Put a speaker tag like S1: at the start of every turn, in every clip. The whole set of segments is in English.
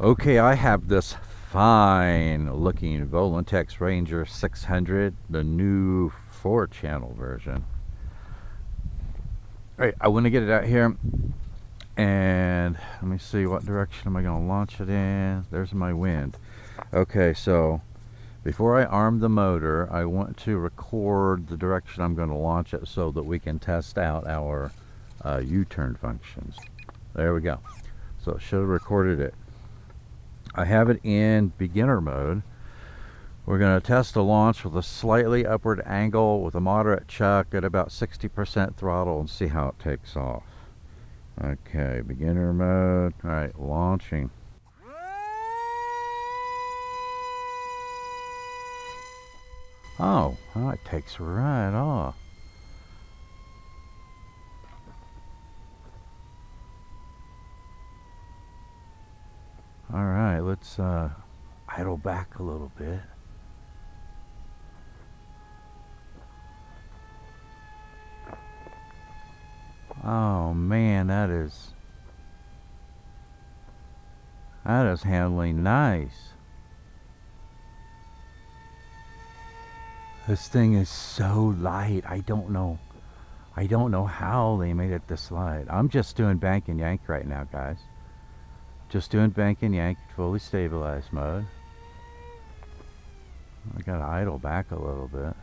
S1: Okay, I have this fine looking Volantex Ranger 600, the new 4-channel version. Alright, I want to get it out here, and let me see, what direction am I going to launch it in? There's my wind. Okay, so before I arm the motor, I want to record the direction I'm going to launch it so that we can test out our U-turn functions. There we go. So it should have recorded it. I have it in beginner mode. We're going to test a launch with a slightly upward angle with a moderate chuck at about 60% throttle and see how it takes off. Okay, beginner mode. Alright, launching. Oh, it takes right off. Alright, let's idle back a little bit. Oh man, that is handling nice. This thing is so light. I don't know how they made it this light. I'm just doing bank and yank right now, guys. Just doing bank and yank, fully stabilized mode. I gotta idle back a little bit.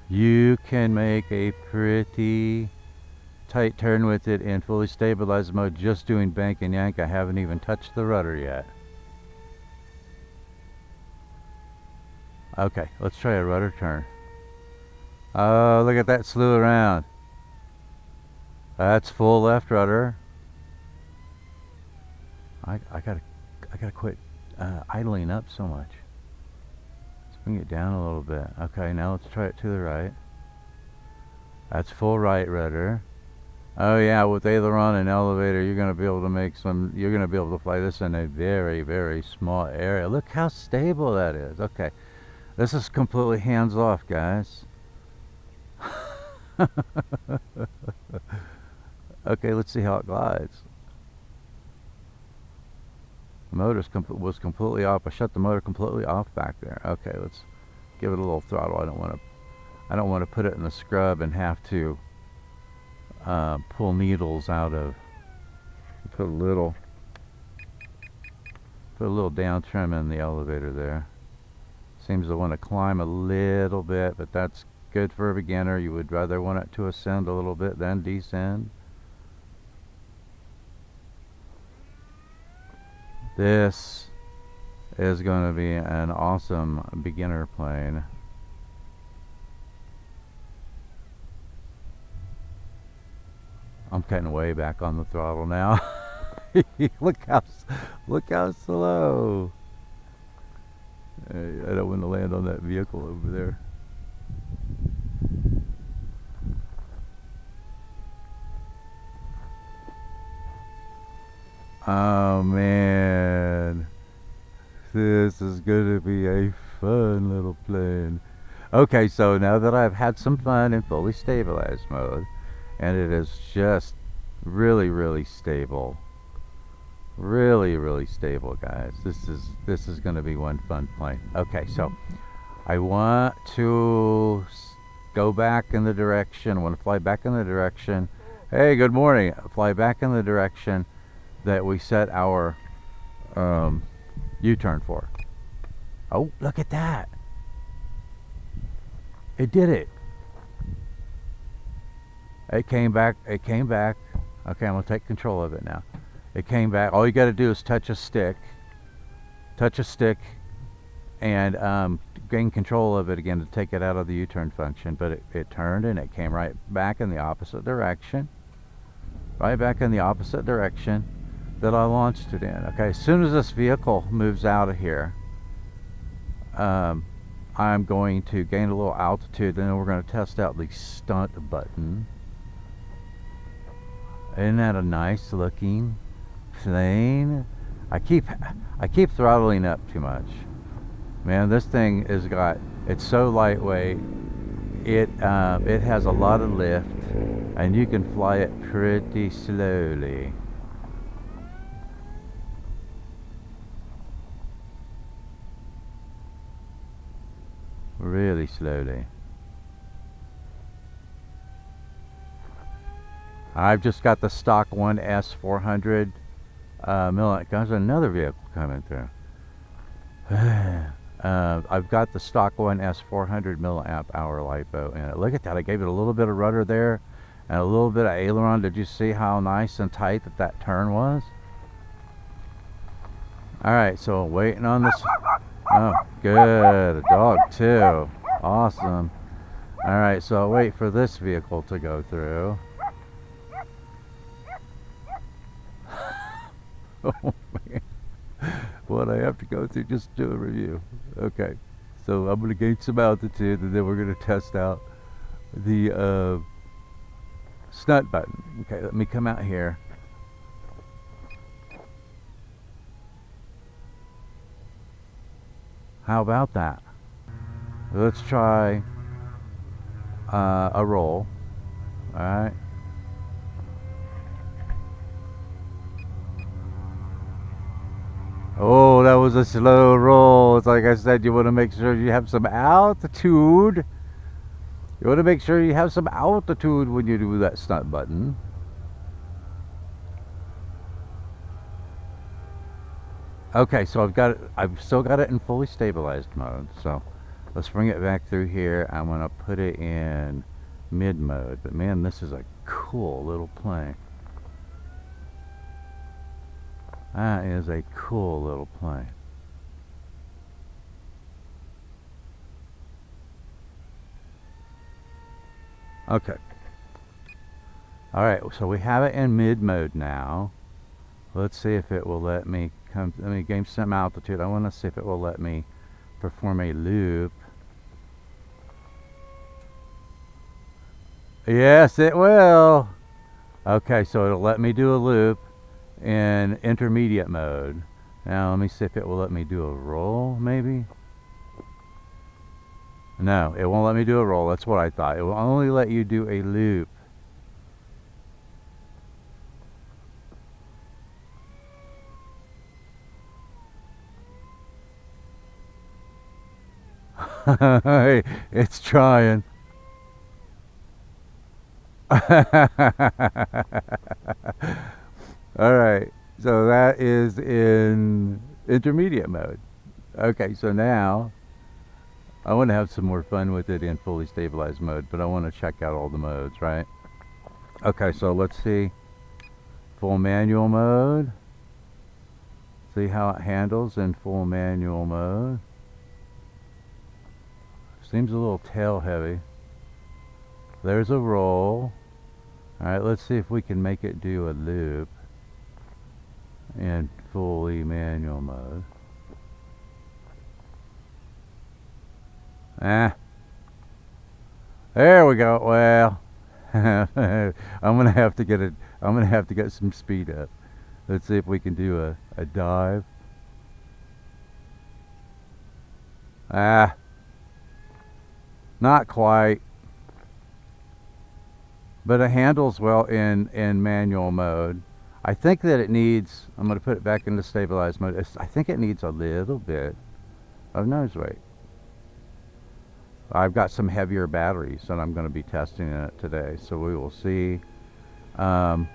S1: You can make a pretty tight turn with it in fully stabilized mode just doing bank and yank. I haven't even touched the rudder yet. Okay, let's try a rudder turn. Oh, look at that slew around. That's full left rudder. I gotta quit idling up so much. Let's bring it down a little bit. Okay, now let's try it to the right. That's full right rudder. Oh yeah, with aileron and elevator, you're gonna be able to make some. You're gonna be able to fly this in a very, very small area. Look how stable that is. Okay, this is completely hands off, guys. Okay, let's see how it glides. The motor was completely off. I shut the motor completely off back there. Okay, let's give it a little throttle. I don't want to put it in the scrub and have to pull needles out of. Put a little down trim in the elevator there. Seems to want to climb a little bit, but that's good for a beginner. You would rather want it to ascend a little bit than descend. This is going to be an awesome beginner plane. I'm cutting way back on the throttle now. look how slow. I don't want to land on that vehicle over there. Oh man, this is going to be a fun little plane. Okay, so now that I've had some fun in fully stabilized mode, and it is just really stable, really stable, guys. This is going to be one fun plane. Okay, so I want to go back in the direction. I want to fly back in the direction. Hey, good morning. Fly back in the direction that we set our U-turn for. Oh, look at that. It did it. It came back. Okay, I'm going to take control of it now. It came back. All you got to do is touch a stick and gain control of it again to take it out of the U-turn function. But it turned and it came right back in the opposite direction. Right back in the opposite direction that I launched it in. Okay, as soon as this vehicle moves out of here, I'm going to gain a little altitude, then we're going to test out the stunt button. Isn't that a nice looking plane? I keep throttling up too much. Man, this thing it's so lightweight. It has a lot of lift. and you can fly it pretty slowly. Really slowly. I've just got the stock 1S 400 milliamp. There's another vehicle coming through. I've got the stock 1S 400 milliamp hour LiPo in it. Look at that. I gave it a little bit of rudder there and a little bit of aileron. Did you see how nice and tight that turn was? Alright, so waiting on this. Oh, good. A dog too. Awesome. Alright, so I'll wait for this vehicle to go through. Oh man, what I have to go through just to do a review. Okay, so I'm going to gain some altitude, and then we're going to test out the snut button. Okay, let me come out here. How about that? Let's try a roll. All right. Oh, that was a slow roll. It's like I said, you want to make sure you have some altitude. You want to make sure you have some altitude when you do that stunt button. Okay, so I've still got it in fully stabilized mode. So let's bring it back through here. I'm going to put it in mid mode. But man, this is a cool little plane. That is a cool little plane. Okay. Alright, so we have it in mid mode now. Let's see if it will let me gain some altitude. I want to see if it will let me perform a loop. Yes, it will. Okay, so it'll let me do a loop in intermediate mode. Now let me see if it will let me do a roll, maybe. No, it won't let me do a roll. That's what I thought. It will only let you do a loop. It's trying. Alright, so that is in intermediate mode. Okay, so now I want to have some more fun with it in fully stabilized mode, but I want to check out all the modes, right? Okay, so let's see. Full manual mode. See how it handles in full manual mode. Seems a little tail heavy. There's a roll. Alright, let's see if we can make it do a loop in fully manual mode. There we go. Well, I'm gonna have to get some speed up. Let's see if we can do a dive. Not quite, but it handles well in manual mode. I think that it needs, I'm going to put it back into stabilized mode. I think it needs a little bit of nose weight. I've got some heavier batteries that I'm going to be testing in it today, so we will see. I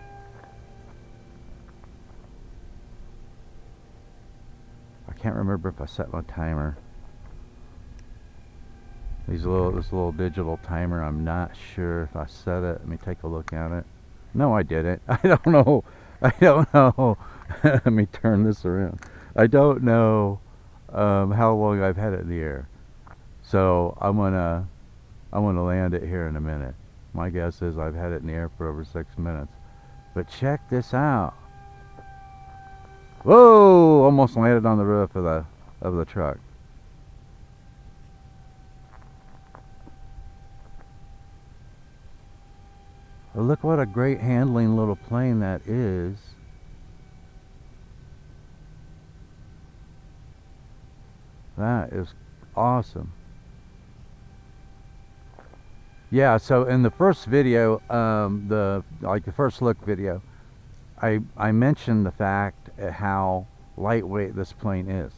S1: can't remember if I set my timer. This little digital timer, I'm not sure if I set it. Let me take a look at it. No, I didn't. I don't know. Let me turn this around. I don't know how long I've had it in the air. So I'm gonna land it here in a minute. My guess is I've had it in the air for over 6 minutes. But check this out. Whoa! Almost landed on the roof of the truck. Well, look what a great handling little plane that is. That is awesome. Yeah, so in the first video, the first look video, I mentioned the fact how lightweight this plane is.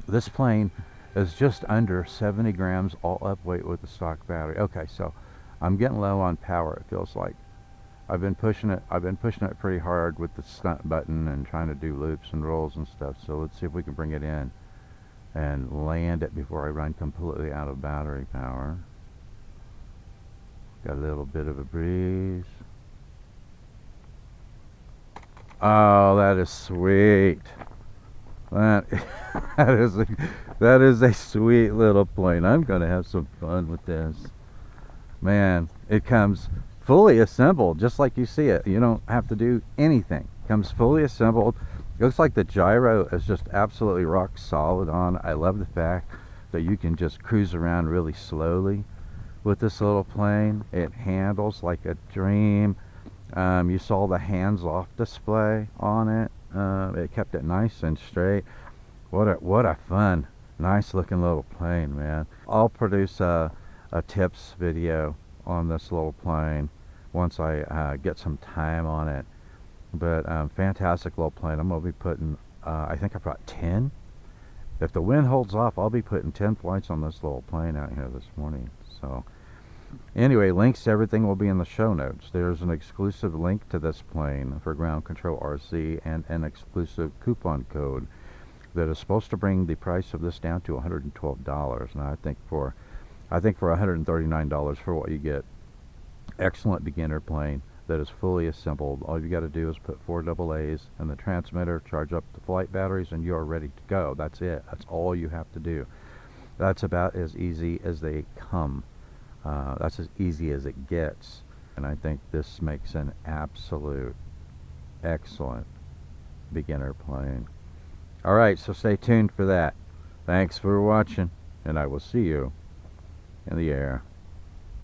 S1: This plane is just under 70 grams all up weight with the stock battery. Okay, so I'm getting low on power, it feels like. I've been pushing it pretty hard with the stunt button and trying to do loops and rolls and stuff. So let's see if we can bring it in and land it before I run completely out of battery power. Got a little bit of a breeze. Oh, that is sweet. That that is a sweet little plane. I'm gonna have some fun with this. Man, it comes fully assembled, just like you see it. You don't have to do anything. It comes fully assembled. It looks like the gyro is just absolutely rock solid on. I love the fact that you can just cruise around really slowly with this little plane. It handles like a dream. You saw the hands-off display on it. It kept it nice and straight. What a fun, nice looking little plane, man. I'll produce a tips video on this little plane once I get some time on it. But fantastic little plane. I'm gonna be putting I think I brought 10. If the wind holds off, I'll be putting 10 flights on this little plane out here this morning. So anyway, links to everything will be in the show notes. There's an exclusive link to this plane for Ground Control RC and an exclusive coupon code that is supposed to bring the price of this down to $112. And I think for $139 for what you get, excellent beginner plane that is fully assembled. All you got to do is put 4 AA's in the transmitter, charge up the flight batteries, and you are ready to go. That's it. That's all you have to do. That's about as easy as they come. That's as easy as it gets. And I think this makes an absolute excellent beginner plane. Alright, so stay tuned for that. Thanks for watching, and I will see you in the air.